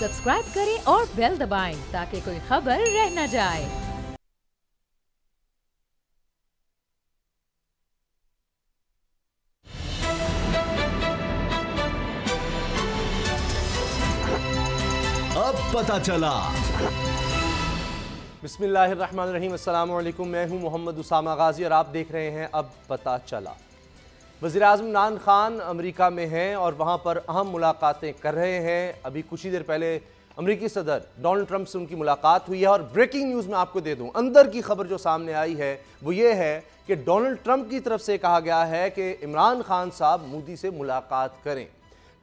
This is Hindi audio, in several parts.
सब्सक्राइब करें और बेल दबाएं ताकि कोई खबर रह न जाए। अब पता चला। बिस्मिल्लाहिर्रहमानिर्रहीम, अस्सलाम वालेकुम। मैं हूं मोहम्मद उसामा गाजी और आप देख रहे हैं अब पता चला। वज़ीर आज़म इमरान खान अमेरिका में हैं और वहां पर अहम मुलाकातें कर रहे हैं। अभी कुछ ही देर पहले अमेरिकी सदर डोनाल्ड ट्रंप से उनकी मुलाकात हुई है और ब्रेकिंग न्यूज़ मैं आपको दे दूं, अंदर की खबर जो सामने आई है वो ये है कि डोनाल्ड ट्रंप की तरफ से कहा गया है कि इमरान खान साहब मोदी से मुलाकात करें,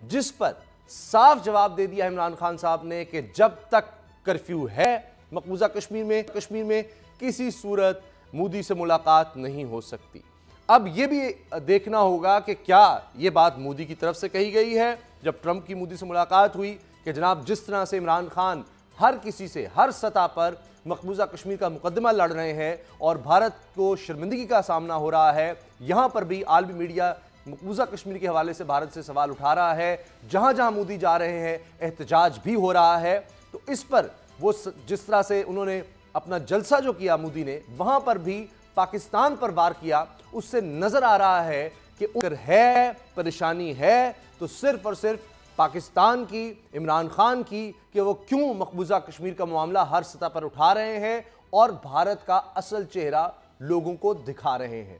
जिस पर साफ जवाब दे दिया है इमरान खान साहब ने कि जब तक कर्फ्यू है मकबूजा कश्मीर में किसी सूरत मोदी से मुलाकात नहीं हो सकती। अब यह भी देखना होगा कि क्या यह बात मोदी की तरफ से कही गई है जब ट्रंप की मोदी से मुलाकात हुई कि जनाब जिस तरह से इमरान खान हर किसी से हर सतह पर मकबूजा कश्मीर का मुकदमा लड़ रहे हैं और भारत को शर्मिंदगी का सामना हो रहा है, यहां पर भी आलमी मीडिया मकबूजा कश्मीर के हवाले से भारत से सवाल उठा रहा है। जहां जहां मोदी जा रहे हैं एहतजाज भी हो रहा है। तो इस पर वो जिस तरह से उन्होंने अपना जलसा जो किया मोदी ने, वहां पर भी पाकिस्तान पर वार किया, उससे नजर आ रहा है कि अगर है परेशानी है तो सिर्फ और सिर्फ पाकिस्तान की, इमरान खान की, कि वो क्यों मकबूजा कश्मीर का मामला हर सतह पर उठा रहे हैं और भारत का असल चेहरा लोगों को दिखा रहे हैं।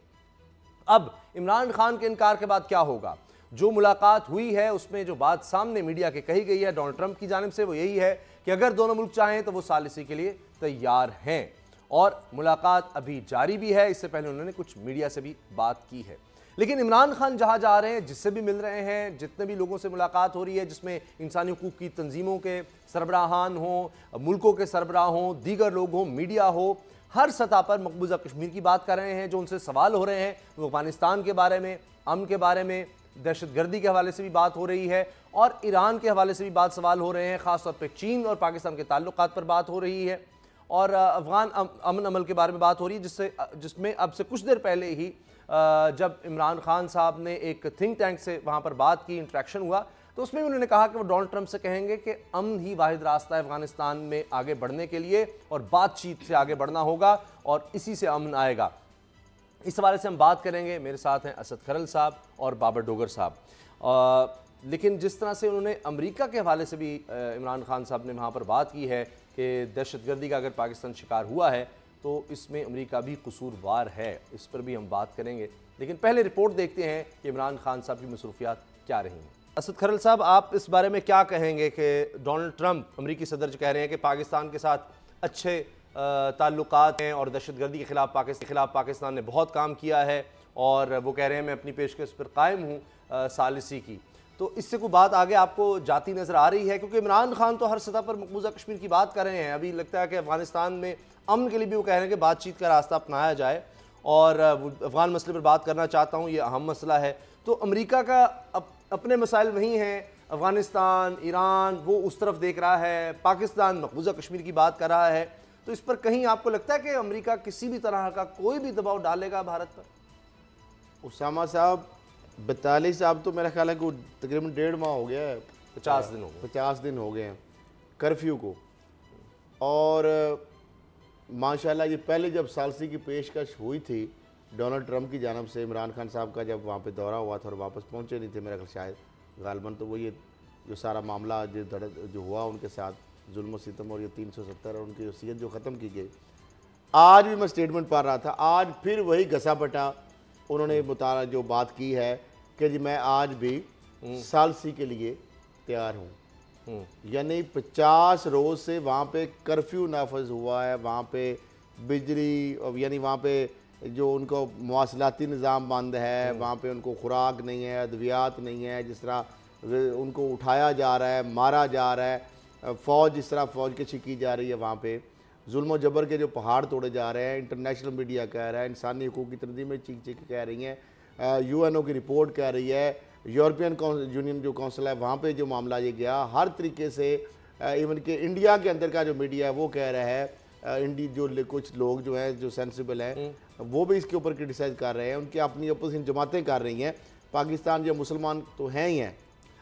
अब इमरान खान के इनकार के बाद क्या होगा? जो मुलाकात हुई है उसमें जो बात सामने मीडिया के कही गई है डोनाल्ड ट्रंप की जानिब से वो यही है कि अगर दोनों मुल्क चाहें तो वो सालिसी के लिए तैयार हैं और मुलाकात अभी जारी भी है। इससे पहले उन्होंने कुछ मीडिया से भी बात की है। लेकिन इमरान खान जहां जा रहे हैं, जिससे भी मिल रहे हैं, जितने भी लोगों से मुलाकात हो रही है, जिसमें इंसानी हकूक़ की तंजीमों के सरबराहान हों, मुल्कों के सरबराह हों, दीगर लोग हों, मीडिया हो, हर सतह पर मकबूजा कश्मीर की बात कर रहे हैं। जो उनसे सवाल हो रहे हैं वो अफगानिस्तान के बारे में, अमन के बारे में, दहशतगर्दी के हवाले से भी बात हो रही है और ईरान के हवाले से भी बात सवाल हो रहे हैं। ख़ासतौर पर चीन और पाकिस्तान के ताल्लुकात पर बात हो रही है और अफगान अमन अमल के बारे में बात हो रही है, जिसमें अब से कुछ देर पहले ही जब इमरान खान साहब ने एक थिंक टैंक से वहाँ पर बात की, इंटरेक्शन हुआ, तो उसमें भी उन्होंने कहा कि वो डोनाल्ड ट्रंप से कहेंगे कि अमन ही वाहिद रास्ता है अफगानिस्तान में आगे बढ़ने के लिए और बातचीत से आगे बढ़ना होगा और इसी से अमन आएगा। इस हवाले से हम बात करेंगे। मेरे साथ हैं असद खरल साहब और बाबर डोगर साहब। लेकिन जिस तरह से उन्होंने अमेरिका के हवाले से भी इमरान खान साहब ने वहाँ पर बात की है कि दहशतगर्दी का अगर पाकिस्तान शिकार हुआ है तो इसमें अमेरिका भी कसूरवार है, इस पर भी हम बात करेंगे। लेकिन पहले रिपोर्ट देखते हैं कि इमरान खान साहब की मसरूफियात क्या रही हैं। असद खरल साहब, आप इस बारे में क्या कहेंगे कि डोनाल्ड ट्रंप अमेरिकी सदर जो कह रहे हैं कि पाकिस्तान के साथ अच्छे ताल्लुकात हैं और दहशतगर्दी के खिलाफ पाकिस्तान ने बहुत काम किया है और वो कह रहे हैं मैं अपनी पेशकश पर कायम हूँ सालिसी की, तो इससे कोई बात आगे आपको जाती नज़र आ रही है? क्योंकि इमरान खान तो हर सतह पर मकबूजा कश्मीर की बात कर रहे हैं। अभी लगता है कि अफगानिस्तान में अमन के लिए भी वो कह रहे हैं कि बातचीत का रास्ता अपनाया जाए और अफगान मसले पर बात करना चाहता हूँ, ये अहम मसला है। तो अमेरिका का अपने मसाइल वहीं हैं, अफगानिस्तान, ईरान वो उस तरफ देख रहा है, पाकिस्तान मकबूजा कश्मीर की बात कर रहा है। तो इस पर कहीं आपको लगता है कि अमेरिका किसी भी तरह का कोई भी दबाव डालेगा भारत पर? उसामा साहब, 42 साहब तो मेरा ख्याल है कि तकरीबन 1.5 माह हो गया है, 50 दिन हो गए, 50 दिन हो गए हैं कर्फ्यू को। और माशाल्लाह ये पहले जब सालसी की पेशकश हुई थी डोनाल्ड ट्रंप की जानब से, इमरान खान साहब का जब वहाँ पे दौरा हुआ था और वापस पहुँचे नहीं थे मेरा ख्याल शायद गालबन, तो वो ये जो सारा मामला जो हुआ उनके साथ जुल्म और सितम और ये 370 और उनकी वसीयत जो ख़त्म की गई, आज भी मैं स्टेटमेंट पढ़ रहा था, आज फिर वही घसा पटा उन्होंने मुताला जो बात की है कि जी मैं आज भी सालसी के लिए तैयार हूँ। यानी 50 रोज़ से वहाँ पे कर्फ्यू नाफज हुआ है, वहाँ पे बिजली यानी वहाँ पे जो उनको मवासलाती निज़ाम बंद है, वहाँ पे उनको खुराक नहीं है, अद्वियात नहीं है, जिस तरह उनको उठाया जा रहा है, मारा जा रहा है, फ़ौज जिस तरह फ़ौज कशी की जा रही है, वहाँ पे जुल्म और जबर के जो पहाड़ तोड़े जा रहे हैं, इंटरनेशनल मीडिया कह रहा है, इंसानी हकूक़ की तंजीमें चीख कह रही हैं, UNO की रिपोर्ट कह रही है, यूरोपियन यूनियन जो काउंसिल है वहाँ पे जो मामला ये गया, हर तरीके से इवन के इंडिया के अंदर का जो मीडिया है वो कह रहा है, जो कुछ लोग जो हैं जो सेंसिबल हैं वो भी इसके ऊपर क्रिटिसाइज़ कर रहे हैं, उनकी अपनी अपोजिशन जमातें कर रही हैं, पाकिस्तान जो मुसलमान तो हैं ही हैं।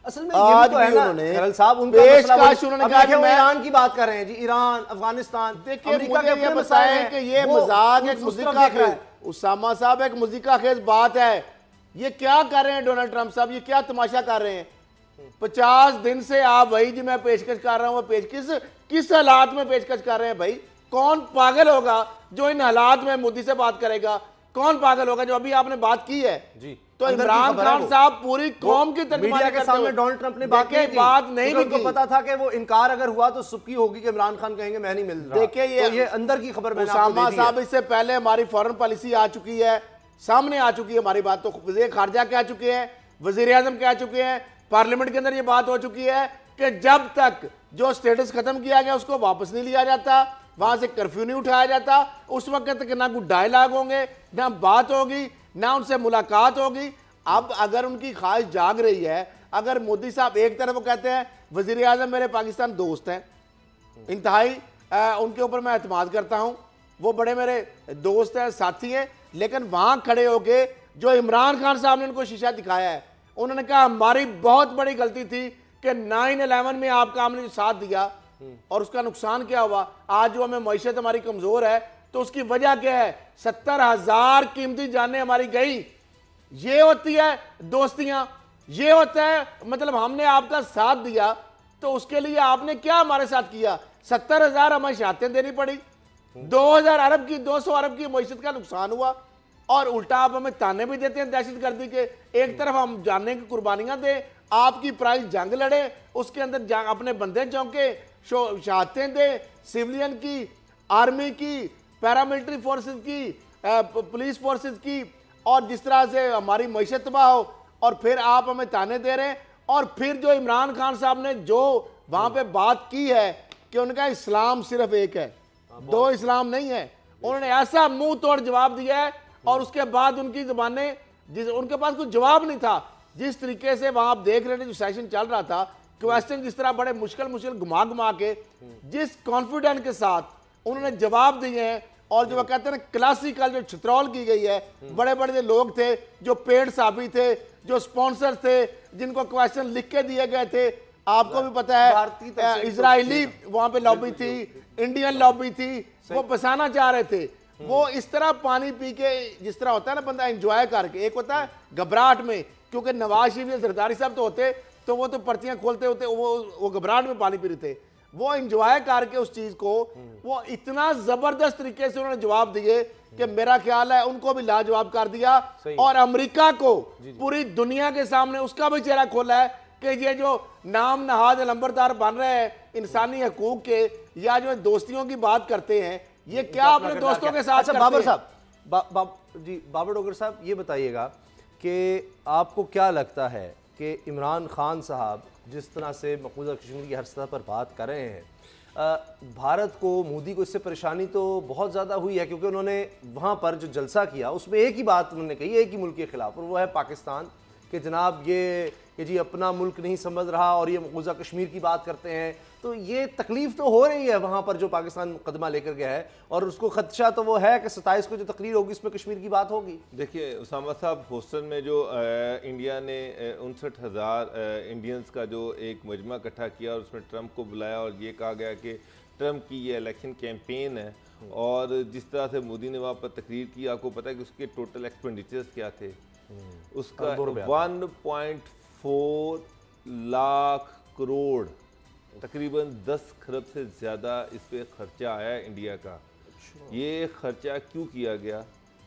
असल में ये आज भी तो है भी ना उन्होंने खैरल साहब, उनका पेशकश मसला वही- उन्होंने अब कहा देखिए कि वो मैं ईरान की बात कर रहे हैं जी, ईरान, अफगानिस्तान, देखिए अमेरिका मुझे के ये अपने बताएं मसाइल कि हैं, ये वो मजाक उस एक तरफ मुज़िका देख रहा खेज, है। उसामा साहब एक मुज़िका खेज बात है। ये क्या कर रहे हैं डोनाल्ड ट्रंप साहब, ये क्या तमाशा कर रहे हैं? 50 दिन से आप भाई जी मैं पेशकश कर रहा हूं, पेशकश किस हालात में पेशकश कर रहे हैं भाई? कौन पागल होगा जो इन हालात में मोदी से बात करेगा? कौन पागल होगा जो अभी आपने बात की है जी, तो अंदर की इमरान खबर है खान वो। साहब पूरी कौम की मीडिया तर्जुमानी के करते सामने हुए डोनाल्ड ट्रंप ने बात देखिए, की थी, बात नहीं क्योंकि भी उनको की। पता था कि वो इनकार अगर हुआ तो सुबकी होगी कि इमरान खान कहेंगे मैं नहीं मिल रहा। देखिए तो ये अंदर की खबर मैंने आपको उसामा दे दी है। साहब इससे पहले हमारी फॉरेन पॉलिसी आ चुकी है, सामने आ चुकी है हमारी बात, तो वज़ीर खारजा कह चुके हैं, वज़ीर आज़म कह चुके हैं, पार्लियामेंट के अंदर ये बात हो चुकी है कि जब तक जो स्टेटस खत्म किया गया उसको वापस नहीं लिया जाता, वहां से कर्फ्यू नहीं उठाया जाता, उस वक्त तक ना कोई डायलॉग होंगे, ना बात होगी, ना उनसे मुलाकात होगी। अब अगर उनकी ख्वाहिश जाग रही है, अगर मोदी साहब एक तरफ वो कहते हैं वज़ीर आज़म मेरे पाकिस्तान दोस्त हैं, इंतहाई उनके ऊपर मैं एतमाद करता हूं, वो बड़े मेरे दोस्त हैं, साथी हैं, लेकिन वहां खड़े होके जो इमरान खान साहब ने उनको शीशा दिखाया है, उन्होंने कहा हमारी बहुत बड़ी गलती थी कि 9/11 में आपका हमने जो साथ दिया और उसका नुकसान क्या हुआ, आज जो हमें मईशत हमारी कमजोर है तो उसकी वजह क्या है? 70,000 कीमती जानें हमारी गई। ये होती है दोस्तियां, ये होता है मतलब हमने आपका साथ दिया तो उसके लिए आपने क्या हमारे साथ किया? 70,000 हमें शहादतें देनी पड़ी, 2,000 अरब की 200 अरब की मईशत का नुकसान हुआ, और उल्टा आप हमें ताने भी देते हैं दहशतगर्दी के। एक तरफ हम जानने की कुर्बानियां दें, आपकी प्राइस जंग लड़े, उसके अंदर अपने बंदे चौंके, शहादतें दें सिविलियन की, आर्मी की, पैरामिलिट्री फोर्सेस की, पुलिस फोर्सेस की, और जिस तरह से हमारी मईशत तबाह हो, और फिर आप हमें ताने दे रहे हैं। और फिर जो इमरान खान साहब ने जो वहां पे बात की है कि उनका इस्लाम सिर्फ एक है, दो इस्लाम नहीं है, उन्होंने ऐसा मुंह तोड़ जवाब दिया है, और उसके बाद उनकी जुबानें उनके पास कुछ जवाब नहीं था। जिस तरीके से वहां आप देख रहे थे जो सेशन चल रहा था, क्वेश्चन जिस तरह बड़े मुश्किल घुमा घुमा के जिस कॉन्फिडेंस के साथ उन्होंने जवाब दिए हैं, और जो वो कहते हैं क्लासिकल जो छित्रौल की गई है, बड़े बड़े जो लोग थे जो पेड साबी थे, जो स्पॉन्सर थे, जिनको क्वेश्चन लिख के दिए गए थे, आपको भी पता है इजरायली वहां पे लॉबी थी, इंडियन लॉबी थी, वो बसाना चाह रहे थे। वो इस तरह पानी पी के जिस तरह होता है ना बंदा एंजॉय करके, एक होता है घबराहट में, क्योंकि नवाज शरीफ या जरदारी साहब तो होते तो वो तो पर्चियां खोलते होते, वो घबराहट में पानी पी रहे थे, वो एंजॉय करके उस चीज को वो इतना जबरदस्त तरीके से उन्होंने जवाब दिए कि मेरा ख्याल है उनको भी लाजवाब कर दिया, और अमेरिका को पूरी दुनिया के सामने उसका भी चेहरा खोला है कि ये जो नाम नहाद नंबरदार बन रहे हैं इंसानी हकूक के, या जो दोस्तियों की बात करते हैं, ये क्या अपने दोस्तों के साथ? अच्छा बाबर साहब, जी बाबर डोगर साहब, ये बताइएगा कि आपको क्या लगता है कि इमरान खान साहब जिस तरह से मकबूजा कश्मीर की हर सतह पर बात कर रहे हैं, भारत को, मोदी को इससे परेशानी तो बहुत ज़्यादा हुई है, क्योंकि उन्होंने वहाँ पर जो जलसा किया उसमें एक ही बात उन्होंने कही, एक ही मुल्क के खिलाफ, और वो है पाकिस्तान, कि जनाब ये जी अपना मुल्क नहीं समझ रहा, और ये मकबूजा कश्मीर की बात करते हैं। तो ये तकलीफ तो हो रही है वहाँ पर जो पाकिस्तान मुकदमा लेकर गया है, और उसको खदशा तो वो है कि 27 को जो तकरीर होगी उसमें कश्मीर की बात होगी। देखिए उसामा साहब, ह्यूस्टन में जो इंडिया ने 59,000 इंडियंस का जो एक मजमा इकट्ठा किया और उसमें ट्रंप को बुलाया, और ये कहा गया कि ट्रंप की ये इलेक्शन कैंपेन है, और जिस तरह से मोदी ने वहाँ पर तकरीर की, आपको पता है कि उसके टोटल एक्सपेंडिचर्स क्या थे? उसका 1.4 लाख करोड़, तकरीबन 10 खरब से ज़्यादा इस पर खर्चा आया है इंडिया का। ये खर्चा क्यों किया गया?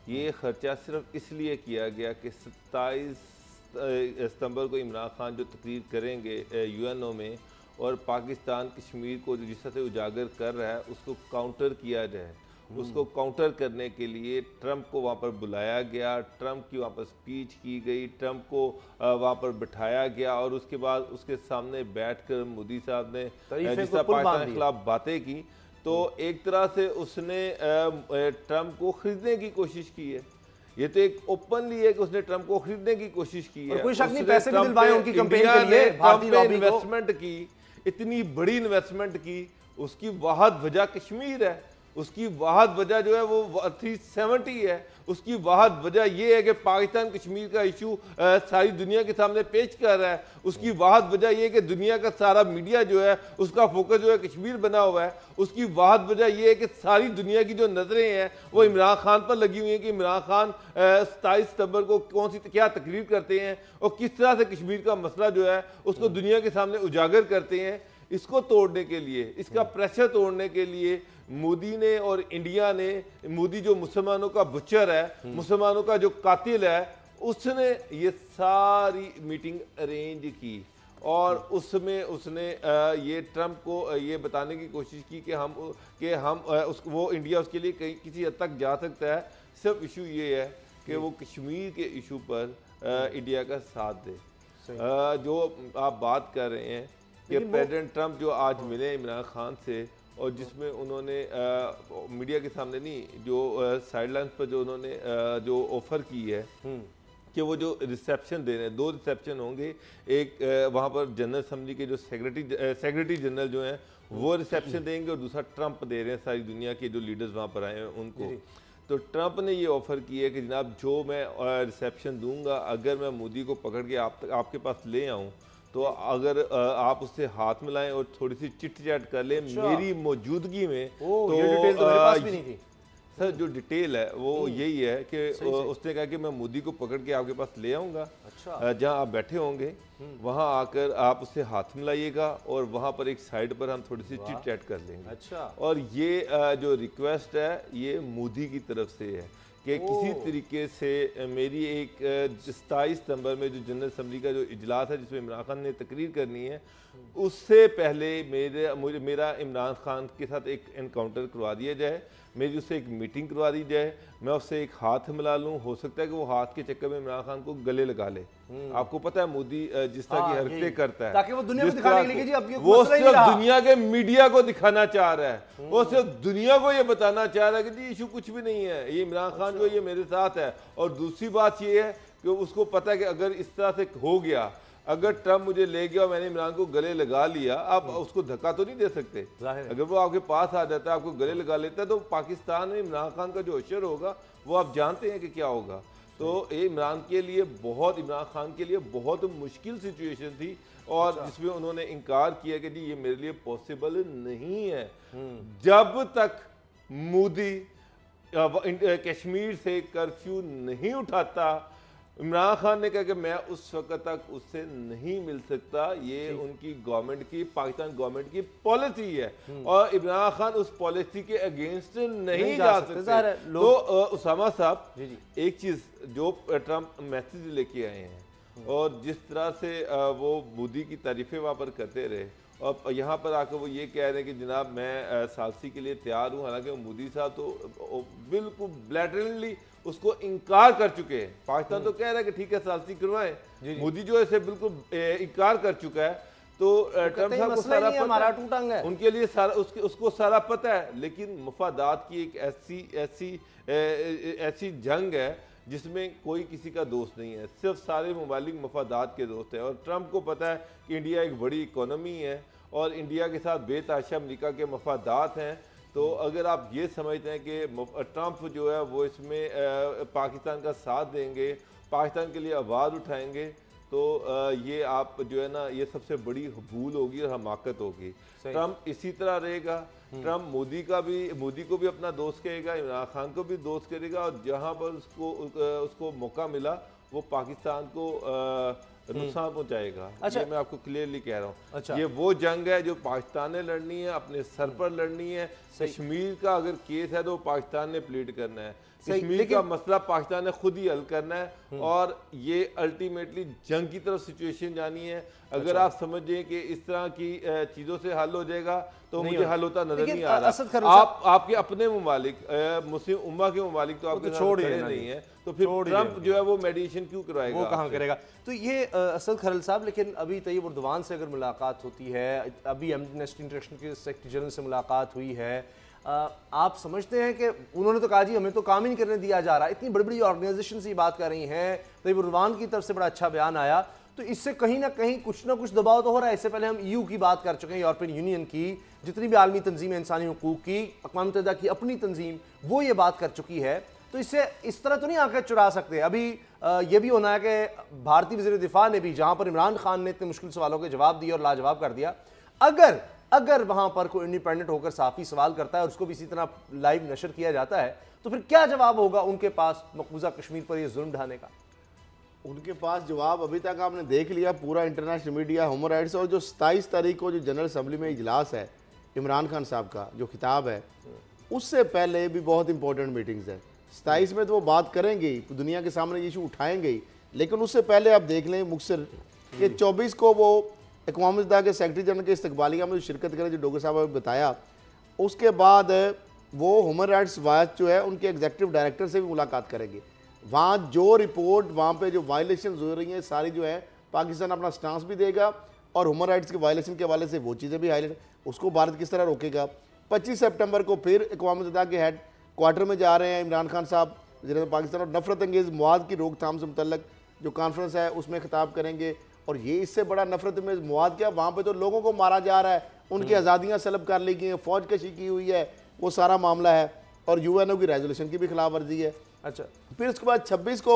ये खर्चा सिर्फ इसलिए किया गया कि 27 सितंबर को इमरान खान जो तकरीर करेंगे यूएनओ में, और पाकिस्तान कश्मीर को जो जिस तरह से उजागर कर रहा है उसको काउंटर किया जाए। उसको काउंटर करने के लिए ट्रंप को वहाँ पर बुलाया गया, ट्रंप की वहाँ पर स्पीच की गई, ट्रंप को वहाँ पर बिठाया गया, और उसके बाद उसके सामने बैठकर मोदी साहब ने जिस तरह पाकिस्तान के खिलाफ बातें की, तो एक तरह से उसने ट्रंप को खरीदने की कोशिश की है। ये तो एक ओपनली है कि उसने ट्रंप को खरीदने की कोशिश की है। कोई शक नहीं, पैसे भी दिलवाए उनकी कैंपेन के लिए, भारतीय लॉबी इन्वेस्टमेंट की, इतनी बड़ी इन्वेस्टमेंट की, उसकी वाहद वजह कश्मीर है। उसकी वाहद वजह जो है वो 370 है। उसकी वाहद वजह ये है कि पाकिस्तान कश्मीर का इशू सारी दुनिया के सामने पेश कर रहा है। उसकी वाहद वजह ये है कि दुनिया का सारा मीडिया जो है उसका फोकस जो है कश्मीर बना हुआ है। उसकी वाहद वजह ये है कि सारी दुनिया की जो नज़रें हैं वो इमरान खान पर लगी हुई हैं कि इमरान खान 27 सितंबर को कौन सी क्या तकरीर करते हैं और किस तरह से कश्मीर का मसला जो है उसको दुनिया के सामने उजागर करते हैं। इसको तोड़ने के लिए, इसका प्रेशर तोड़ने के लिए मोदी ने और इंडिया ने, मोदी जो मुसलमानों का बुचर है, मुसलमानों का जो कातिल है, उसने ये सारी मीटिंग अरेंज की और उसमें उसने ये ट्रंप को ये बताने की कोशिश की कि हम वो इंडिया उसके लिए कहीं किसी हद तक जा सकता है। सिर्फ इशू ये है कि वो कश्मीर के इशू पर इंडिया का साथ दे। जो आप बात कर रहे हैं कि प्रेसिडेंट ट्रंप जो आज मिले इमरान खान से और जिसमें उन्होंने मीडिया के सामने नहीं, जो साइडलाइंस पर जो उन्होंने जो ऑफर की है कि वो जो रिसेप्शन दे रहे हैं, 2 रिसेप्शन होंगे। एक वहाँ पर जनरल असेंबली के जो सेक्रेटरी जनरल जो हैं वो रिसेप्शन देंगे और दूसरा ट्रंप दे रहे हैं सारी दुनिया के जो लीडर्स वहाँ पर आए हैं उनको। तो ट्रंप ने ये ऑफ़र की है कि जनाब जो मैं रिसेप्शन दूंगा, अगर मैं मोदी को पकड़ के आपके पास ले आऊँ तो अगर आप उससे हाथ मिलाएं और थोड़ी सी चिट चैट कर लें मेरी मौजूदगी में, तो ये डिटेल तो मेरे पास भी नहीं थी। सर जो डिटेल है वो यही है कि उसने कहा कि मैं मोदी को पकड़ के आपके पास ले आऊँगा। अच्छा। जहाँ आप बैठे होंगे वहाँ आकर आप उससे हाथ मिलाइएगा और वहाँ पर एक साइड पर हम थोड़ी सी चिट चैट कर लेंगे। अच्छा। और ये जो रिक्वेस्ट है ये मोदी की तरफ से है कि किसी तरीके से मेरी एक 27 सितंबर में जो जनरल असेंबली का जो इजलास है जिसमें इमरान खान ने तकरीर करनी है, उससे पहले मेरा इमरान खान के साथ एक एनकाउंटर करवा दिया जाए, मेरी उससे एक मीटिंग करवा दी जाए, मैं उससे एक हाथ मिला लूँ। हो सकता है कि वो हाथ के चक्कर में इमरान खान को गले लगा ले। आपको पता है मोदी जिस तरह की हरकतें करता है ताकि वो दुनिया को दिखाने के लिए कि अब ये वो मसला ही सिर्फ नहीं रहा। दुनिया के मीडिया को दिखाना चाह रहा है, वो सिर्फ दुनिया को ये बताना चाह रहा है कि जी इशू कुछ भी नहीं है, ये इमरान खान जो ये मेरे साथ है। और दूसरी बात ये है कि उसको पता है कि अगर इस तरह से हो गया, अगर ट्रंप मुझे ले गया और मैंने इमरान को गले लगा लिया, आप उसको धक्का तो नहीं दे सकते। अगर वो आपके पास आ जाता है, आपको गले लगा लेता है, तो पाकिस्तान में इमरान खान का जो असर होगा वो आप जानते हैं कि क्या होगा। तो ये इमरान खान के लिए बहुत मुश्किल सिचुएशन थी और जिसमें उन्होंने इनकार किया कि जी ये मेरे लिए पॉसिबल नहीं है। जब तक मोदी कश्मीर से कर्फ्यू नहीं उठाता, इमरान खान ने कहा कि मैं उस वक्त तक उससे नहीं मिल सकता। ये उनकी गवर्नमेंट की, पाकिस्तान गवर्नमेंट की पॉलिसी है और इमरान खान उस पॉलिसी के अगेंस्ट नहीं जा सकते। तो उसामा साहब, एक चीज जो ट्रंप मैसेज लेके आए हैं और जिस तरह से वो मोदी की तारीफें वहाँ पर करते रहे और यहाँ पर आकर वो ये कह रहे हैं कि जनाब मैं सालसी के लिए तैयार हूँ, हालांकि मोदी साहब तो बिल्कुल ब्लैटरली उसको इनकार कर चुके हैं। पाकिस्तान तो कह रहा है कि ठीक है सालसी करवाएं, मोदी जो है इसे बिल्कुल इनकार कर चुका है। तो ट्रंप साहब को सारा पता है, उनके लिए सारा उसको सारा पता है, लेकिन मफादात की एक ऐसी जंग है जिसमें कोई किसी का दोस्त नहीं है, सिर्फ सारे ममालिक मफादात के दोस्त हैं। और ट्रंप को पता है कि इंडिया एक बड़ी इकोनॉमी है और इंडिया के साथ बेतहाशा अमेरिका के मफादात हैं। तो अगर आप ये समझते हैं कि ट्रंप जो है वो इसमें पाकिस्तान का साथ देंगे, पाकिस्तान के लिए आवाज़ उठाएंगे, तो ये आप जो है ना, ये सबसे बड़ी भूल होगी और हमाकत होगी। ट्रंप इसी तरह रहेगा। ट्रंप मोदी को भी अपना दोस्त कहेगा, इमरान खान को भी दोस्त करेगा और जहां पर उसको मौका मिला वो पाकिस्तान को नुकसान पहुंचाएगा। अच्छा, ये मैं आपको क्लियरली कह रहा हूँ। अच्छा, ये वो जंग है जो पाकिस्तान ने लड़नी है, अपने सर पर लड़नी है। कश्मीर का अगर केस है तो पाकिस्तान ने प्लीड करना है, कश्मीर का मसला पाकिस्तान ने खुद ही हल करना है और ये अल्टीमेटली जंग की तरफ सिचुएशन जानी है। अगर आप समझें कि इस तरह की चीजों से हल हो जाएगा तो मुझे हल होता नजर नहीं आ रहा। आपके अपने ममालिक, मुस्लिम उम्मा के ममालिक तो आपके छोड़ नहीं है, तो फिर ट्रंप जो है वो मेडिएशन क्यों करवाएगा, वो कहाँ करेगा। तो ये असद खरल साहब, लेकिन अभी तैयब उर्दवान से अगर मुलाकात होती है, अभी एमनेस्टी इंटरनेशनल के सेक्रेटरी जनरल से मुलाकात हुई है, आप समझते हैं कि उन्होंने तो कहा जी हमें तो काम ही नहीं करने दिया जा रहा, इतनी बड़ी बड़ी ऑर्गेनाइजेशन से बात कर रही हैं, तैयब उर्दवान की तरफ से बड़ा अच्छा बयान आया, तो इससे कहीं ना कहीं कुछ ना कुछ दबाव तो हो रहा है। इससे पहले हम EU की बात कर चुके हैं, यूरोपियन यूनियन की, जितनी भी आलमी तंजीम इंसानी हुकूक की, अक़वाम मुत्तहिदा की अपनी तंजीम, वो ये बात कर चुकी है। तो इससे इस तरह तो नहीं आंखें चुरा सकते। अभी ये भी होना है कि भारतीय वज़ीर दिफा ने भी, जहां पर इमरान खान ने इतने मुश्किल सवालों के जवाब दिए और लाजवाब कर दिया, अगर वहां पर कोई इंडिपेंडेंट होकर साफ़ी सवाल करता है और उसको भी इसी तरह लाइव नशर किया जाता है, तो फिर क्या जवाब होगा उनके पास मकबूजा कश्मीर पर यह जुल्म ढाने का? उनके पास जवाब अभी तक आपने देख लिया, पूरा इंटरनेशनल मीडिया, ह्यूमन राइट्स, और जो 27 तारीख को जो जनरल असम्बली में इजलास है इमरान खान साहब का जो खिताब है, उससे पहले भी बहुत इंपॉर्टेंट मीटिंग्स है। 27 में तो वो बात करेंगे ही, दुनिया के सामने ये इशू उठाएंगे ही, लेकिन उससे पहले आप देख लें मुक्सर कि 24 को वो अक़वाम मुत्तहिदा के सेक्रेटरी जनरल के इस्तकबालिया में जो शिरकत करें, जो डोगर साहब ने बताया, उसके बाद वो ह्यूमन राइट्स वॉच जो है उनके एग्जीक्यूटिव डायरेक्टर से भी मुलाकात करेंगे। वहाँ जो रिपोर्ट, वहाँ पे जो वायलेशन हो रही हैं सारी जो है, पाकिस्तान अपना स्टांस भी देगा और ह्यूमन राइट्स के वायलेशन के हवाले से वो चीज़ें भी हाईलाइट, उसको भारत किस तरह रोकेगा। 25 सितंबर को फिर अक़वाम मुत्तहिदा के हेड क्वार्टर में जा रहे हैं इमरान खान साहब वज़ीर पाकिस्तान, और नफरत अंगेज़ मवाद की रोकथाम से मुतल्लक जो कॉन्फ्रेंस है उसमें खिताब करेंगे। और ये इससे बड़ा नफरत अंगेज़ मवाद क्या, वहाँ पर तो लोगों को मारा जा रहा है, उनकी आज़ादियाँ सलब कर ली गई हैं, फौज कशी की हुई है, वो सारा मामला है, और UNO की रेजोल्यूशन की भी खिलाफ वर्जी है। अच्छा, फिर उसके बाद 26 को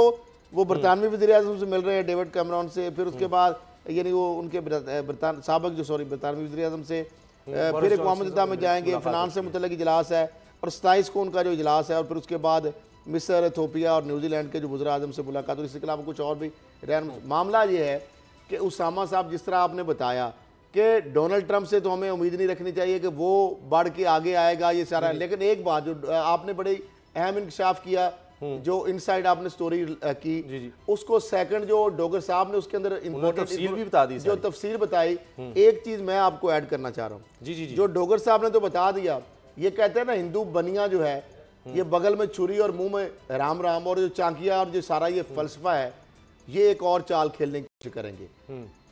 वो बरतानवी वज़ीर आज़म से मिल रहे हैं, डेविड कैमरॉन से। फिर उसके बाद यानी वो उनके बरतानवी वज़ीर आज़म से फिर अक़वाम मुत्तहिदा में जाएंगे, फिनांस से मुतल्लिक़ इजलास है, और 27 को उनका जो इजलास है। और फिर उसके बाद मिस्र, इथियोपिया और न्यूजीलैंड के जो वज़ीर आज़म से मुलाकात, और इसके अलावा कुछ और भी मामला ये है कि उसामा साहब, जिस तरह आपने बताया कि डोनाल्ड ट्रंप से तो हमें उम्मीद नहीं रखनी चाहिए कि वो बढ़ के आगे आएगा, ये सारा, लेकिन एक बात जो आपने बड़ी अहम इंकशाफ किया, जो इनसाइड आपने स्टोरी की, जी। उसको सेकंड जो डोगर साहब ने उसके अंदर तफसील भी बता दी, जो तफसील बताई, एक चीज मैं आपको ऐड करना चाह रहा हूँ। जी, जो डोगर साहब ने तो बता दिया, ये कहते हैं ना हिंदू बनिया जो है, ये बगल में छुरी और मुंह में राम राम, और जो चांकिया और जो सारा ये फलसफा है, ये एक और चाल खेलने की कोशिश करेंगे,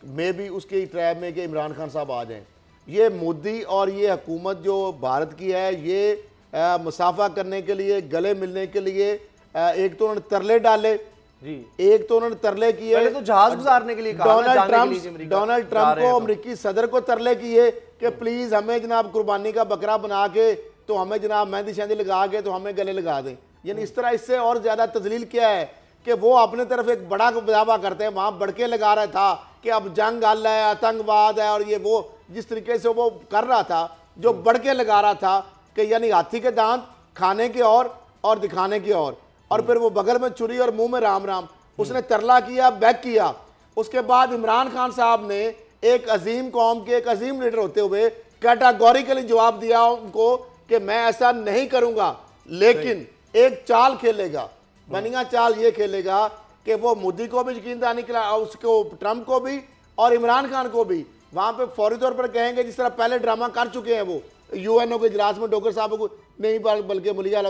मे भी उसके ट्रैप में कि इमरान खान साहब आ जाएं। ये मोदी और ये हुकूमत जो भारत की है, ये मुसाफा करने के लिए, गले मिलने के लिए, एक तो उन्होंने तरले डाले जी, एक तो उन्होंने तरले किए, तो जहाज गुजारने के लिए डोनाल्ड ट्रंप को, अमेरिकी सदर को तरले किए कि प्लीज हमें जनाब कुर्बानी का बकरा बना के, तो हमें जनाब मेहंदी शहंदी लगा के, तो हमें गले लगा दें। यानी इस तरह, इससे और ज्यादा तजलील क्या है कि वो अपने तरफ एक बड़ा दावा करते हैं, वहां बड़के लगा रहा था कि अब जंग हल है, आतंकवाद है, और ये वो जिस तरीके से वो कर रहा था, जो बड़के लगा रहा था कि यानी हाथी के दांत खाने के और दिखाने के और फिर वो बगल में छुरी और मुंह में राम राम, उसने तरला किया, बैक किया। उसके बाद इमरान खान साहब ने एक अजीम कौम के एक अजीम लीडर होते हुए कैटेगोरिकली जवाब दिया उनको कि मैं ऐसा नहीं करूंगा, लेकिन एक चाल खेलेगा, बनिया चाल ये खेलेगा कि वो मोदी को भी यकीन दहानी खिला, उसको ट्रंप को भी और इमरान खान को भी वहां पे फौरी तौर पर कहेंगे, जिस तरह पहले ड्रामा कर चुके हैं वो UNO के इजलास में डोगर साहब को नहीं, बल्कि मुलिया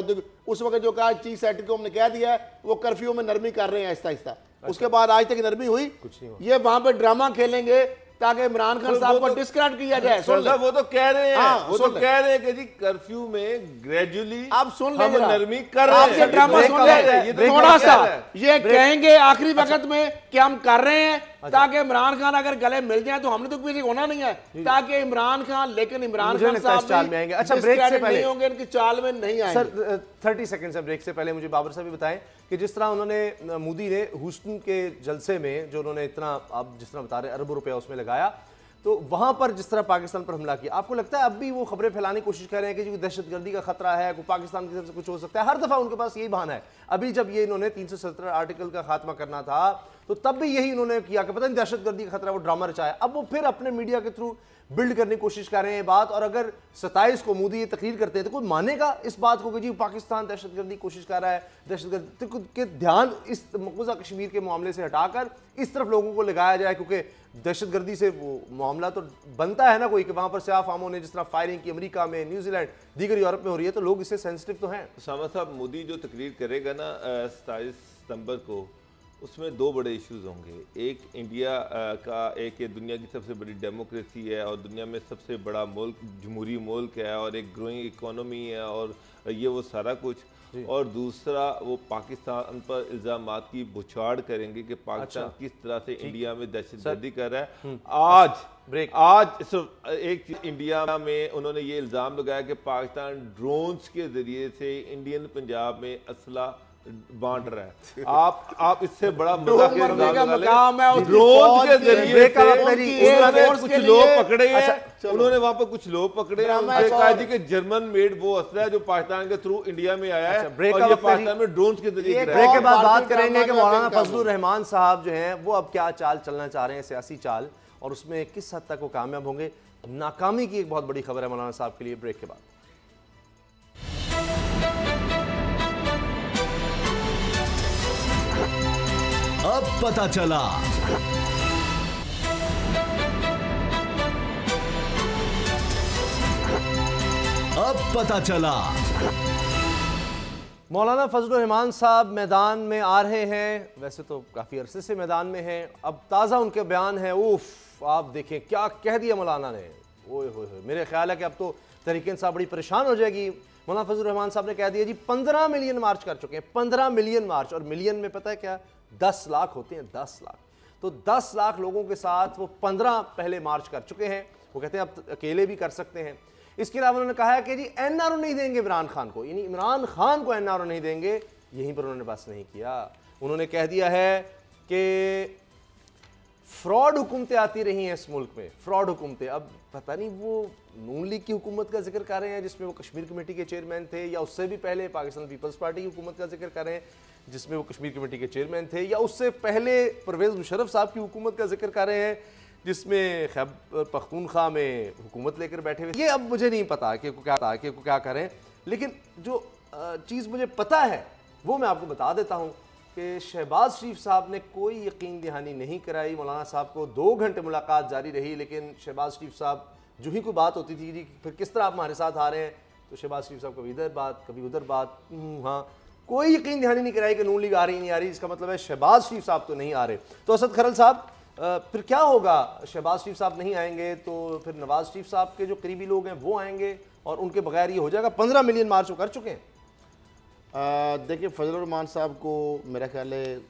उस वक्त जो कहा चीफ सेक्रेटरी को हमने कह दिया है, वो कर्फ्यू में नरमी कर रहे हैं आहिस्ता आहिस्ता। उसके बाद आज तक नरमी हुई, ये वहां पे ड्रामा खेलेंगे ताकि इमरान खान साहब को डिस्क्रेडिट किया जाए। वो तो कह रहे हैं, वो तो कह रहे हैं कि जी कर्फ्यू में ग्रेजुअली आप सुन हम नरमी कर रहे हैं, ड्रामा सुन ले थोड़ा सा, ये कहेंगे आखिरी वक्त में कि हम कर रहे हैं ताकि इमरान खान अगर गले मिल जाए तो हमने तो किसी होना नहीं है, ताकि इमरान खान, लेकिन इमरान खान साहब चाल में आएंगे। अच्छा, ब्रेक से पहले होंगे, इनकी चाल में नहीं आएंगे। सर 30 सेकंड से ब्रेक से पहले मुझे बाबर साहब भी बताएं कि जिस तरह उन्होंने, मोदी ने ह्यूस्टन के जलसे में जो उन्होंने इतना, आप जिस तरह बता रहे अरबों रुपया उसमें लगाया, तो वहां पर जिस तरह पाकिस्तान पर हमला किया, आपको लगता है अब भी वो खबरें फैलाने की कोशिश कर रहे हैं कि जो दहशतगर्दी का खतरा है, कोई पाकिस्तान की तरफ से कुछ हो सकता है? हर दफा उनके पास यही बहाना है। अभी जब ये इन्होंने 370 आर्टिकल का खात्मा करना था, तो तब भी यही इन्होंने किया कि पता नहीं दहशतगर्दी का खतरा, वो ड्रामा रचाया। अब वो फिर अपने मीडिया के थ्रू बिल्ड करने की कोशिश कर रहे हैं बात, और अगर 27 को मोदी ये तकरीर करते हैं तो कोई मानेगा इस बात को कि जी पाकिस्तान दहशतगर्दी कोशिश कर रहा है, दहशतगर्दी के ध्यान इस मकबूजा कश्मीर के मामले से हटाकर इस तरफ लोगों को लगाया जाए, क्योंकि दहशतगर्दी से वो मामला तो बनता है ना कोई, कि वहां पर स्याह फामों ने जिस तरह फायरिंग की अमेरिका में, न्यूजीलैंड, दीगर यूरोप में हो रही है, तो लोग इससे सेंसिटिव तो हैं। सामा साहब, मोदी जो तकरीर करेगा ना 27 सितंबर को, उसमें दो बड़े इश्यूज होंगे। एक इंडिया का, एक ये दुनिया की सबसे बड़ी डेमोक्रेसी है और दुनिया में सबसे बड़ा मुल्क, जमहूरी मुल्क है, और एक ग्रोइंग इकोनॉमी है, और ये वो सारा कुछ। और दूसरा वो पाकिस्तान पर इल्जामात की बुछाड़ करेंगे कि पाकिस्तान किस तरह से इंडिया में दहशतगर्दी कर रहा है। आज सिर्फ एक चीज इंडिया में उन्होंने ये इल्जाम लगाया कि पाकिस्तान ड्रोन्स के जरिए से इंडियन पंजाब में असला बांट रहा है। आप इससे बड़ा मजाक ड्रोन के जरिए कुछ लोग पकड़े हैं, उन्होंने वहां पर कुछ लोग पकड़े हैं, उन्होंने कहा जी कि जर्मन मेड वो असला है जो पाकिस्तान के थ्रू इंडिया में आया है और ये पाकिस्तान में ड्रोन के जरिए। ब्रेक के बाद बात करेंगे कि मौलाना फजलुर रहमान साहब जो हैं वो अब क्या चाल चलना चाह रहे हैं, सियासी चाल, और उसमें किस हद तक वो कामयाब होंगे। नाकामी की एक बहुत बड़ी खबर है मौलाना साहब के लिए। ब्रेक के बाद अब पता चला। अब पता चला। मौलाना फजलुर रहमान साहब मैदान में आ रहे हैं, वैसे तो काफ़ी अरसे से मैदान में हैं, अब ताज़ा उनके बयान है। उफ, आप देखें क्या कह दिया मौलाना ने। ओए होए, मेरे ख्याल है कि अब तो तहरीक इंसाफ बड़ी परेशान हो जाएगी। मौलाना फजलुर रहमान साहब ने कह दिया जी 15 मिलियन मार्च कर चुके हैं, 15 मिलियन मार्च, और मिलियन में पता है क्या 10 लाख होते हैं, 10 लाख। तो 10 लाख लोगों के साथ वो 15 पहले मार्च कर चुके हैं। वो कहते हैं अब अकेले भी कर सकते हैं। इसके अलावा उन्होंने कहा है कि जी एनआरओ नहीं देंगे इमरान खान को, यानी इमरान खान को एनआरओ नहीं देंगे। यहीं पर उन्होंने बस नहीं किया, उन्होंने कह दिया है कि फ्रॉड हुकूमतें आती रही हैं इस मुल्क में, फ्रॉड हुकूमतें। अब पता नहीं वो नून लीग की हुकूमत का जिक्र कर रहे हैं जिसमें वो कश्मीर कमेटी के चेयरमैन थे, या उससे भी पहले पाकिस्तान पीपल्स पार्टी की हुकूमत का जिक्र कर रहे हैं जिसमें वो कश्मीर कमेटी के चेयरमैन थे, या उससे पहले परवेज़ मुशर्रफ साहब की हुकूमत का जिक्र कर रहे हैं जिसमें खैबर पख्तूनख्वा में हुकूमत लेकर बैठे हुए। ये अब मुझे नहीं पता कि क्या करें, लेकिन जो चीज़ मुझे पता है वो मैं आपको बता देता हूँ कि शहबाज शरीफ साहब ने कोई यकीन दहानी नहीं कराई। मौलाना साहब को 2 घंटे मुलाकात जारी रही, लेकिन शहबाज शरीफ साहब जो ही कोई बात होती थी जी फिर किस तरह आप हमारे साथ आ रहे हैं, तो शहबाज शरीफ साहब कभी इधर बात कभी उधर बात, हाँ, कोई यकीन दहानी नहीं कराई कि नून लीग आ रही नहीं आ रही। इसका मतलब है शहबाज शरीफ साहब तो नहीं आ रहे। तो असद खरल साहब, फिर क्या होगा? शहबाज शरीफ साहब नहीं आएंगे तो फिर नवाज शरीफ साहब के जो करीबी लोग हैं वो आएंगे और उनके बगैर ये हो जाएगा। 15 मिलियन मार्च वो कर चुके हैं। देखिए फजलुर रहमान साहब को मेरा ख्याल है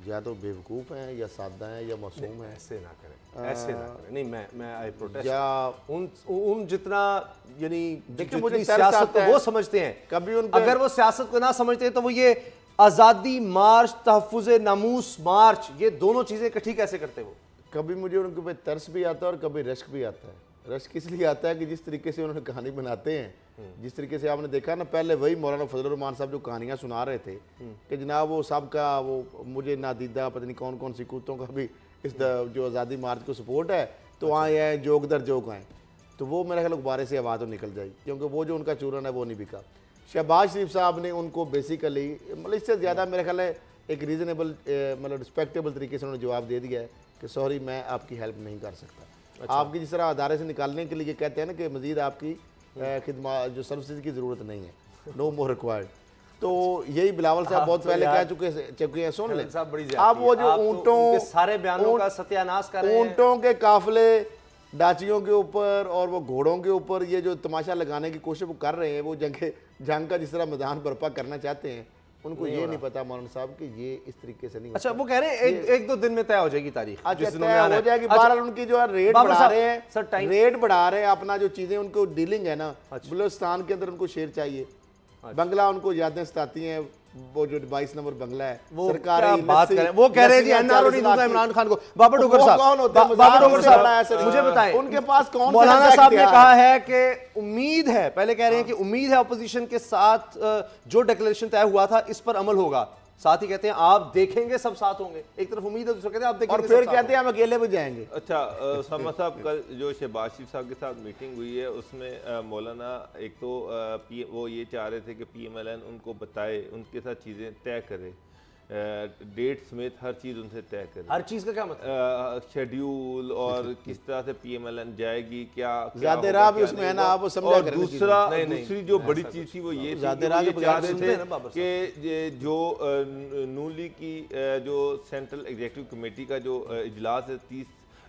या तो बेवकूफ़ हैं या सादा हैं या मासूम हैं। ऐसे ना करें, ऐसे ना करें। नहीं, मैं आई प्रोटेस्ट। या उन जितना यानी देखिए मुझे सियासत को वो समझते हैं, कभी उन अगर वो सियासत को ना समझते हैं तो वो ये आज़ादी मार्च, तहफ़्फ़ुज़ नामूस मार्च, ये दोनों चीज़ें इकट्ठी कैसे करते वो? कभी मुझे उनके पे तरस भी आता है और कभी रश्क भी आता है। रश्क इसलिए आता है कि जिस तरीके से उन्होंने कहानी बनाते हैं, जिस तरीके से आपने देखा ना, पहले वही मौलाना फजलुर रहमान साहब जो कहानियाँ सुना रहे थे कि जनाब वो सब का वो मुझे नादीदा पता नहीं कौन कौन सी कुत्तों का भी इस जो आज़ादी मार्च को सपोर्ट है, तो आए हैं जोक दर जोक आए, तो वो मेरे ख्याल गुब्बारे से आवाज़ तो निकल जाएगी, क्योंकि वो जो उनका चूरन है वो नहीं बिका। शहबाज शरीफ साहब ने उनको बेसिकली मतलब इससे ज़्यादा मेरा ख्याल है एक रीज़नेबल मतलब रिस्पेक्टेबल तरीके से उन्होंने जवाब दे दिया है कि सॉरी मैं आपकी हेल्प नहीं कर सकता। अच्छा। आपकी जिस तरह अदारे से निकालने के लिए कहते हैं ना कि मज़ीद आपकी खिदमत जो सर्विसेज की ज़रूरत नहीं है, नो मोर रिक्वायर्ड, तो यही बिलावल साहब बहुत पहले कह चुके हैं। सुन लें आप वो जो ऊँटों सारे बयानों का सत्यानाश कर रहे हैं, ऊँटों के काफिले डाचियों के ऊपर और वो घोड़ों के ऊपर ये जो तमाशा लगाने की कोशिश वो कर रहे हैं, वो जंग का जिस तरह मैदान बर्पा करना चाहते हैं, उनको ये नहीं पता मौलाना साहब कि ये इस तरीके से नहीं। अच्छा, वो कह रहे हैं एक दो दिन में तय हो जाएगी तारीख। अच्छा, तय हो जाएगी। बहरहाल उनकी जो है रेट बढ़ा रहे हैं, अपना जो चीजें उनको डीलिंग है ना, बलूचिस्तान के अंदर उनको शेयर चाहिए। बंगला उनको यादें सताती हैं, वो जो 22 नंबर बंगला है, सरकारी बात करें, वो कह रहे हैं जी एनआरओ नहीं दूंगा इमरान खान को। बाबर डोगर साहब मुझे बताएं उनके पास कौन? मौलाना साहब ने कहा है कि उम्मीद है, पहले कह रहे हैं कि उम्मीद है अपोजिशन के साथ जो डिक्लेरेशन तय हुआ था इस पर अमल होगा, साथ ही कहते हैं आप देखेंगे सब साथ होंगे। एक तरफ उम्मीद है, दूसरा कहते हैं आप देखेंगे, और फिर कहते हैं हम अकेले भी जाएंगे। अच्छा, उसामा साहब कल जो शहबाज शरीफ साहब के साथ मीटिंग हुई है उसमें मौलाना एक तो वो ये चाह रहे थे कि PMLN उनको बताए, उनके साथ चीज़ें तय करे, डेट समेत हर चीज़ उनसे तय करे। हर चीज़ का क्या मतलब? शेड्यूल और किस तरह से PMLN जाएगी, क्या ज़्यादा राह भी उसमें है ना, आप समझा करें। दूसरी जो बड़ी चीज़ थी वो ये चाह रहे थे कि जो नून लीग की जो सेंट्रल एग्जीक्यूटिव कमेटी का जो इजलास है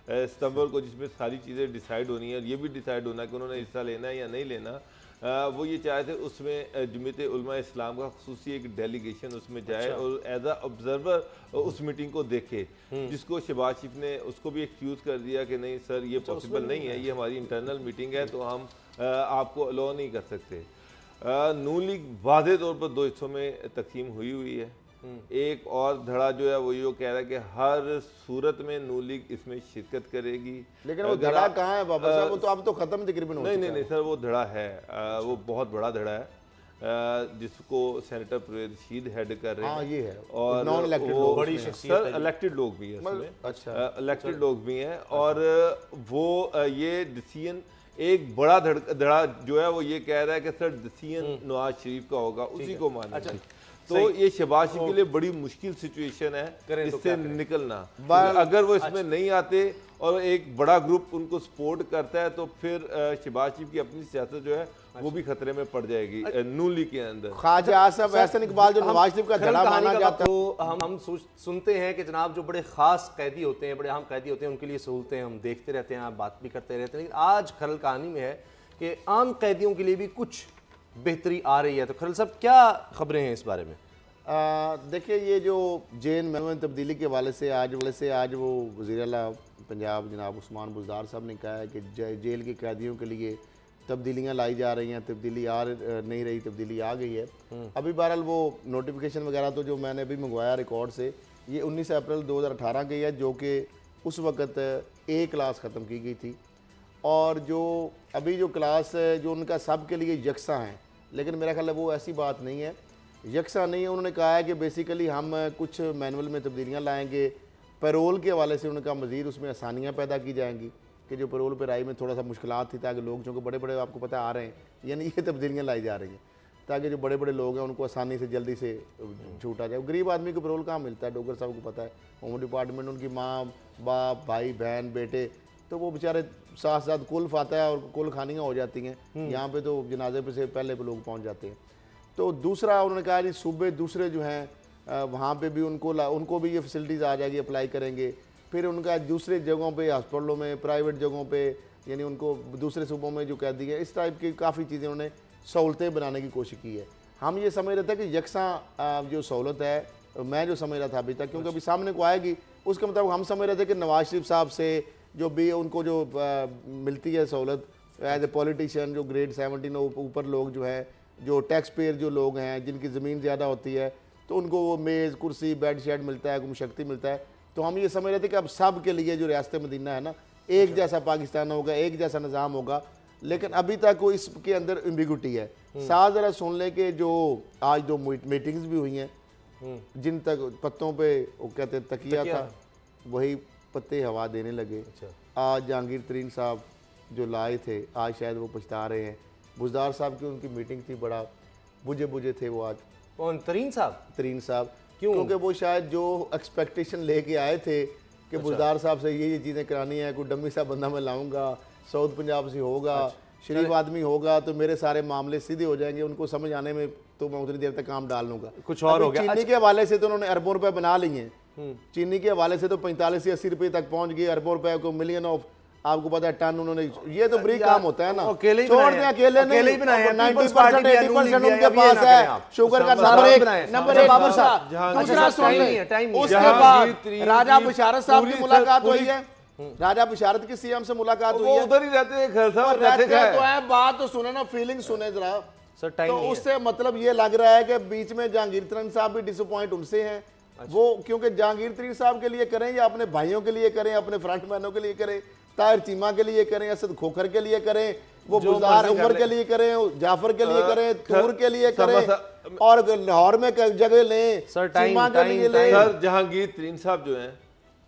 सितंबर को, जिसमें सारी चीज़ें डिसाइड होनी है और ये भी डिसाइड होना कि उन्होंने हिस्सा लेना है या नहीं लेना। वो ये चाहे थे उसमें जमीयत उलमा इस्लाम का खुसूसी एक डेलीगेशन उसमें जाए और एज अ ऑब्जर्वर उस मीटिंग को देखे, जिसको शहबाज शरीफ ने उसको भी एक्सक्यूज़ कर दिया कि नहीं सर ये पॉसिबल नहीं है, ये हमारी इंटरनल मीटिंग है तो हम आपको अलाउ नहीं कर सकते। नून लीग वाज़े तौर पर दो हिस्सों में तकसीम हुई है। एक और धड़ा जो है वो ये कह रहा है कि हर सूरत में नून लीग इसमें शिरकत करेगी। लेकिन वो धड़ा कहाँ है बाबा साहब? वो तो अब तो खत्म तकरीबन हो चुका है। नहीं सर, वो धड़ा है, वो बहुत बड़ा धड़ा है जिसको सेनेटर परवेज रशीद हेड कर रहे हैं। हाँ, ये है। और नॉन इलेक्टेड लोग बड़ी सर इलेक्टेड लोग भी हैं इसमें। अच्छा, इलेक्टेड लोग भी हैं और वो ये डिसीजन एक बड़ा धड़ा जो है वो ये कह रहा है कि सर डिसीजन नवाज शरीफ का होगा, उसी को मानना। तो ये शहबाज शरीफ के लिए बड़ी मुश्किल सिचुएशन है इससे निकलना। अगर वो इसमें नहीं आते और एक बड़ा ग्रुप उनको सपोर्ट करता है तो फिर शहबाज शरीफ की अपनी सियासत जो है वो भी खतरे में पड़ जाएगी नून लीग के अंदर। ख्वाजा आसिफ एहसन इकबाल जो नवाज शरीफ का धड़ा माना जाता है, तो हम सुनते हैं कि जनाब जो बड़े खास कैदी होते हैं, बड़े अहम कैदी होते हैं, उनके लिए सहूलतें हम देखते रहते हैं, आप बात भी करते रहते हैं, लेकिन आज खरल कहानी में है कि आम कैदियों के लिए भी कुछ बेहतरी आ रही है। तो खरल साहब क्या खबरें हैं इस बारे में? देखिए, ये जो जेल में तब्दीली के हवाले से आज वो वज़ीर आला पंजाब जनाब उस्मान बुज़दार साहब ने कहा है कि जेल के कैदियों के लिए तब्दीलियाँ लाई जा रही हैं, तब्दीली आ नहीं रही, तब्दीली आ गई है। अभी बहरहाल वो नोटिफिकेशन वगैरह तो जो मैंने अभी मंगवाया रिकॉर्ड से, ये 19 अप्रैल 2018 की है, जो कि उस वक़्त A क्लास ख़त्म की गई थी। और जो अभी जो क्लास जो उनका सब के लिए यकसा हैं, लेकिन मेरा ख्याल है वो ऐसी बात नहीं है, यकसा नहीं है। उन्होंने कहा है कि बेसिकली हम कुछ मैनुअल में तब्दीलियाँ लाएंगे, पैरोल के हवाले से उनका मज़ीद उसमें आसानियाँ पैदा की जाएंगी कि जो पैरोल पर आई में थोड़ा सा मुश्किलात थी, ताकि लोग जो बड़े बड़े आपको पता आ रहे हैं, यानी ये तब्दीलियाँ लाई जा रही हैं ताकि जो बड़े बड़े लोग हैं उनको आसानी से जल्दी से छूटा जाए। गरीब आदमी को पैरोल कहाँ मिलता है? डोगर साहब को पता है, होम डिपार्टमेंट उनकी माँ बाप भाई बहन बेटे, तो वो बेचारे साथ साथ कुल्फ आता है और कुल खानियाँ हो जाती हैं। यहाँ पे तो जनाजे पे से पहले पे लोग पहुँच जाते हैं। तो दूसरा उन्होंने कहा कि सूबे दूसरे जो हैं वहाँ पे भी उनको भी ये फैसिलिटीज़ आ जाएगी, अप्लाई करेंगे। फिर उनका दूसरे जगहों पे, हॉस्पिटलों में, प्राइवेट जगहों पे, यानी उनको दूसरे सूबों में जो कैदी है, इस टाइप की काफ़ी चीज़ें उन्होंने सहूलतें बनाने की कोशिश की है। हम ये समझ रहे थे कि यकसा जो सहूलत है, मैं जो समझ रहा था अभी तक, क्योंकि अभी सामने को आएगी, उसके मुताबिक हम समझ रहे थे कि नवाज शरीफ साहब से जो भी उनको जो मिलती है सहूलत एज ए पॉलिटिशियन, जो ग्रेड 17 ऊपर लोग जो है, जो टैक्स पेयर जो लोग हैं, जिनकी ज़मीन ज़्यादा होती है, तो उनको वो मेज़ कुर्सी बेड शेड मिलता है, गुम शक्ति मिलता है। तो हम ये समझ रहे थे कि अब सब के लिए जो रियासत मदीना है ना, एक जैसा पाकिस्तान होगा, एक जैसा निज़ाम होगा, लेकिन अभी तक वो इसके अंदर एम्बिगुइटी है। साथ ज़रा सुन ले कि जो आज दो मीटिंग्स भी हुई हैं, जिन तक पत्तों पे वो कहते तकिया था, वही पत्ते हवा देने लगे। आज जहांगीर तरीन साहब जो लाए थे, आज शायद वो पछता रहे हैं। बुज़दार साहब की उनकी मीटिंग थी, बड़ा बुझे थे वो आज। कौन? तरीन साहब? क्यों? क्योंकि वो शायद जो एक्सपेक्टेशन लेके आए थे कि बुज़दार साहब से ये चीज़ें करानी है, कोई डम्मी सा बंदा मैं लाऊंगा, साउथ पंजाब से होगा, शरीफ आदमी होगा, तो मेरे सारे मामले सीधे हो जाएंगे, उनको समझ आने में तो मैं उतनी देर तक काम डाल लूँगा। कुछ और हो गया। चीनी के हवाले से तो उन्होंने अरबों रुपए बना लिए हैं, चीनी के हवाले से तो 45 से 80 रुपये तक पहुँच गए, अरबों रुपए को मिलियन ऑफ, आपको पता है, टन उन्होंने, ये तो बड़ी काम होता है ना। अकेले छोड़ दें, अकेले नहीं, 90% 80% उनके पास है। शुगर का नंबर 1 बाबर साहब। दूसरा सुन लें, उसके बाद राजा बिशारत साहब की मुलाकात हुई है। राजा बिशारत की सीएम से मुलाकात हुई है, उधर ही रहते हैं घर साहब, रहते तो है, बात तो सुने ना, फीलिंग सुने जरा। तो उससे मतलब ये लग रहा है कि बीच में जहांगीर तरीन साहब भी डिसअपॉइंट उनसे हैं वो, क्योंकि जहांगीर तरीन साहब के लिए करें या अपने भाइयों के लिए करें, अपने फ्रंटमैनों के लिए करें, ताहिर चीमा के लिए करें, असद खोखर के लिए करें, वो बुज़दार उमर के लिए करें, जाफर के लिए करें, तूर के लिए करें, और लाहौर में जगह लें, चीमा के लिए लें। सर जहांगीर तरीन साहब जो हैं,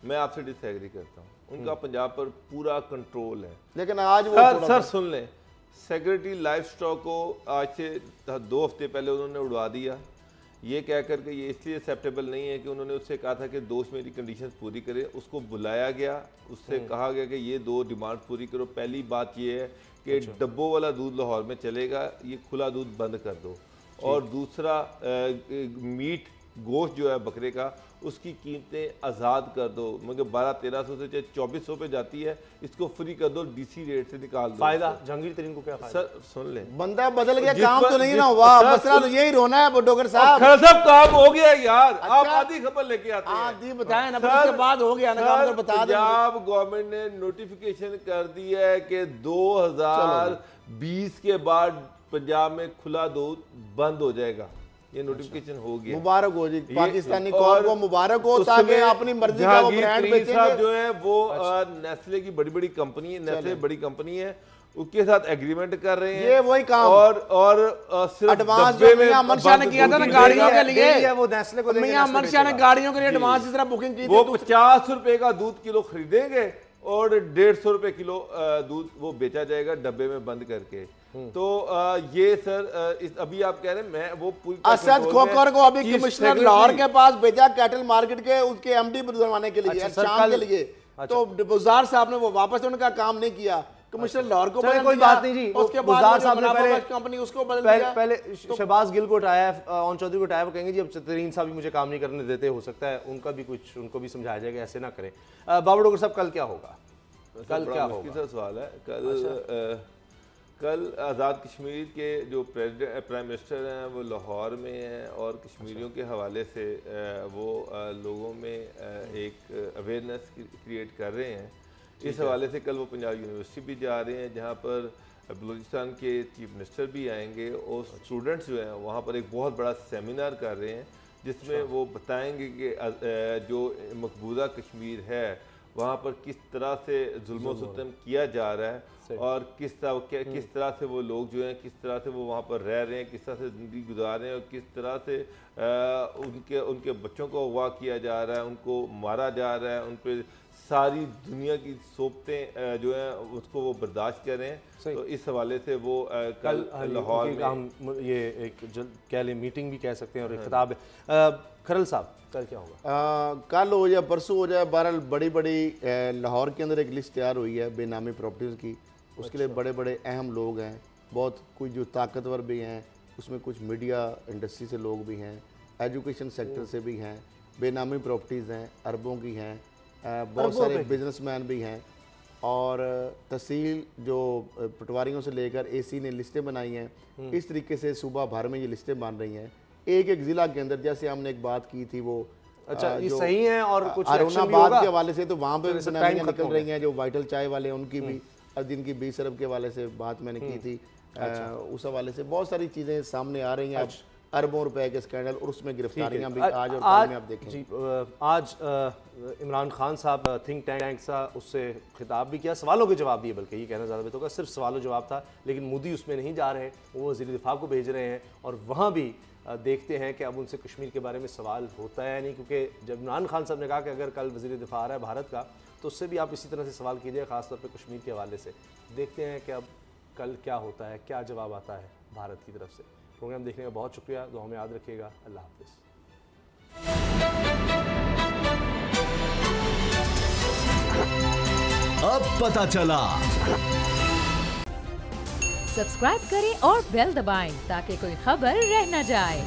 मैं आपसे डिसएग्री करता हूँ, उनका पंजाब पर पूरा कंट्रोल है, लेकिन आज वो सर सुन लें, सेक्रेटरी लाइफ स्टॉक को आज से 2 हफ्ते पहले उन्होंने उड़वा दिया, ये कह करके ये इसलिए एक्सेप्टेबल नहीं है कि उन्होंने उससे कहा था कि दोस्त मेरी कंडीशंस पूरी करे, उसको बुलाया गया, उससे कहा गया कि ये 2 डिमांड पूरी करो। पहली बात ये है कि डब्बों वाला दूध लाहौर में चलेगा, ये खुला दूध बंद कर दो, और दूसरा मीट गोश्त जो है बकरे का उसकी कीमतें आज़ाद कर दो, मगर 1200-1300 से चाहे 2400 पे जाती है, इसको फ्री कर दो, डीसी रेट से निकाल दो। फायदा जहांगीर तरीन को क्या फायदा? सर सुन ले, बंदा बदल गया, काम तो नहीं ना हुआ, मसला तो यही रोना है बुड्ढोगर साहब। खैर साहब काम हो गया यार, आप आधी खबर लेके आते हैं। आधी बताएं ना, फिर उसके बाद हो गया ना काम, तो बता दें। पंजाब गवर्नमेंट ने नोटिफिकेशन कर दी है कि 2020 के बाद पंजाब में खुला दूध बंद हो जाएगा, ये नोटिफिकेशन हो गया। मुबारक हो जी, पाकिस्तानी कौम को मुबारक हो, ताकि अपनी मर्जी का वो ब्रांड बेचेंगे। जो है वो नेस्ले की बड़ी कंपनी है, नेस्ले बड़ी कंपनी है, उसके साथ एग्रीमेंट कर रहे हैं। ये वही काम और सिर्फ एडवांस जो मियां अमर शाह ने किया था ना गाड़ियों के लिए, वो नेस्ले को मियां अमर शाह ने गाड़ियों के लिए एडवांस इस तरह बुकिंग की थी। वो 50 रुपए का दूध किलो खरीदेंगे और 150 रुपए किलो दूध वो बेचा जाएगा डब्बे में बंद करके। तो ये सर अभी आप कह रहे हैं, मैं वो पूरी असद खोखर को अभी कमिश्नर लाहौर के पास भेजा कैटल मार्केट के उसके एमडी बनवाने के लिए, शाम के लिए। तो बुज़दार साहब ने वो वापस उनका काम नहीं किया, कमिश्नर लाहौर को कोई बात नहीं जी। उसके बाद साहब ने पहले कंपनी उसको बदल दिया। पहले शहबाज गिल को उठाया, ओन चौधरी को उठाया, वो कहेंगे जी अब तरीन साहब भी मुझे काम नहीं करने देते, हो सकता है उनका भी कुछ, उनको भी समझाया जाएगा ऐसे ना करें। बाबर डोगर साहब कल क्या होगा? कल क्या होगा? सवाल है। कल आज़ाद कश्मीर के जो प्राइम मिनिस्टर हैं वो लाहौर में हैं और कश्मीरियों के हवाले से वो लोगों में एक अवेयरनेस क्रिएट कर रहे हैं। इस हवाले से कल वो पंजाब यूनिवर्सिटी भी जा रहे हैं, जहाँ पर बलूचिस्तान के चीफ मिनिस्टर भी आएंगे और स्टूडेंट्स जो हैं वहाँ पर एक बहुत बड़ा सेमिनार कर रहे हैं, जिसमें वो बताएंगे कि जो मकबूजा कश्मीर है वहाँ पर किस तरह से जुल्म सितम किया जा रहा है और किस तरह से वो लोग जो हैं, किस तरह से वो वहाँ पर रह रहे हैं, किस तरह से ज़िंदगी गुजार रहे हैं और किस तरह से उनके बच्चों को अगवा किया जा रहा है, उनको मारा जा रहा है, उन पर सारी दुनिया की सोबतें जो हैं उसको वो बर्दाश्त कर रहे हैं। तो इस हवाले से वो कल लाहौर में हम ये एक कह लें मीटिंग भी कह सकते हैं और एक खिताब है। खरल साहब कल क्या होगा? कल हो जाए परसों हो जाए, बहरहाल बड़ी लाहौर के अंदर एक लिस्ट तैयार हुई है बेनामी प्रॉपर्टीज़ की। उसके लिए बड़े बड़े अहम लोग हैं, बहुत कुछ जो ताकतवर भी हैं, उसमें कुछ मीडिया इंडस्ट्री से लोग भी हैं, एजुकेशन सेक्टर से भी हैं, बेनामी प्रॉपर्टीज़ हैं, अरबों की हैं, बहुत सारे बिजनेसमैन भी हैं और तहसील जो पटवारियों से लेकर एसी ने लिस्टें बनाई हैं। इस तरीके से सूबा भर में ये लिस्टें बन रही हैं एक एक ज़िला के अंदर। जैसे हमने एक बात की थी वो ये सही है और कुछ अरुणाबाद के हवाले से, तो वहाँ पर निकल रही हैं जो वाइटल चाय वाले उनकी भी, और जिनकी 20 अरब के हवाले से बात मैंने की थी, उस हवाले से बहुत सारी चीज़ें सामने आ रही हैं। अरबों रुपए के स्कैंडल और उसमें गिरफ्तारियां भी आज और कल में आप देखें। जी आज इमरान खान साहब थिंक टैंक सा उससे खिताब भी किया, सवालों के जवाब दिए, बल्कि ये कहना ज़्यादा बेहतर होगा, सिर्फ सवालों जवाब था। लेकिन मोदी उसमें नहीं जा रहे हैं, वो वज़ीर दिफा को भेज रहे हैं और वहाँ भी देखते हैं कि अब उनसे कश्मीर के बारे में सवाल होता है नहीं, क्योंकि जब इमरान खान साहब ने कहा कि अगर कल वज़ीर दिफा आ रहा है भारत का तो उससे भी आप इसी तरह से सवाल कीजिए, ख़ासतौर पर कश्मीर के हवाले से। देखते हैं कि अब कल क्या होता है, क्या जवाब आता है भारत की तरफ से। प्रोग्राम देखने का बहुत शुक्रिया, दुआ में याद रखिएगा। अल्लाह हाफ़िज़। अब पता चला। सब्सक्राइब करें और बेल दबाएं ताकि कोई खबर रह न जाए।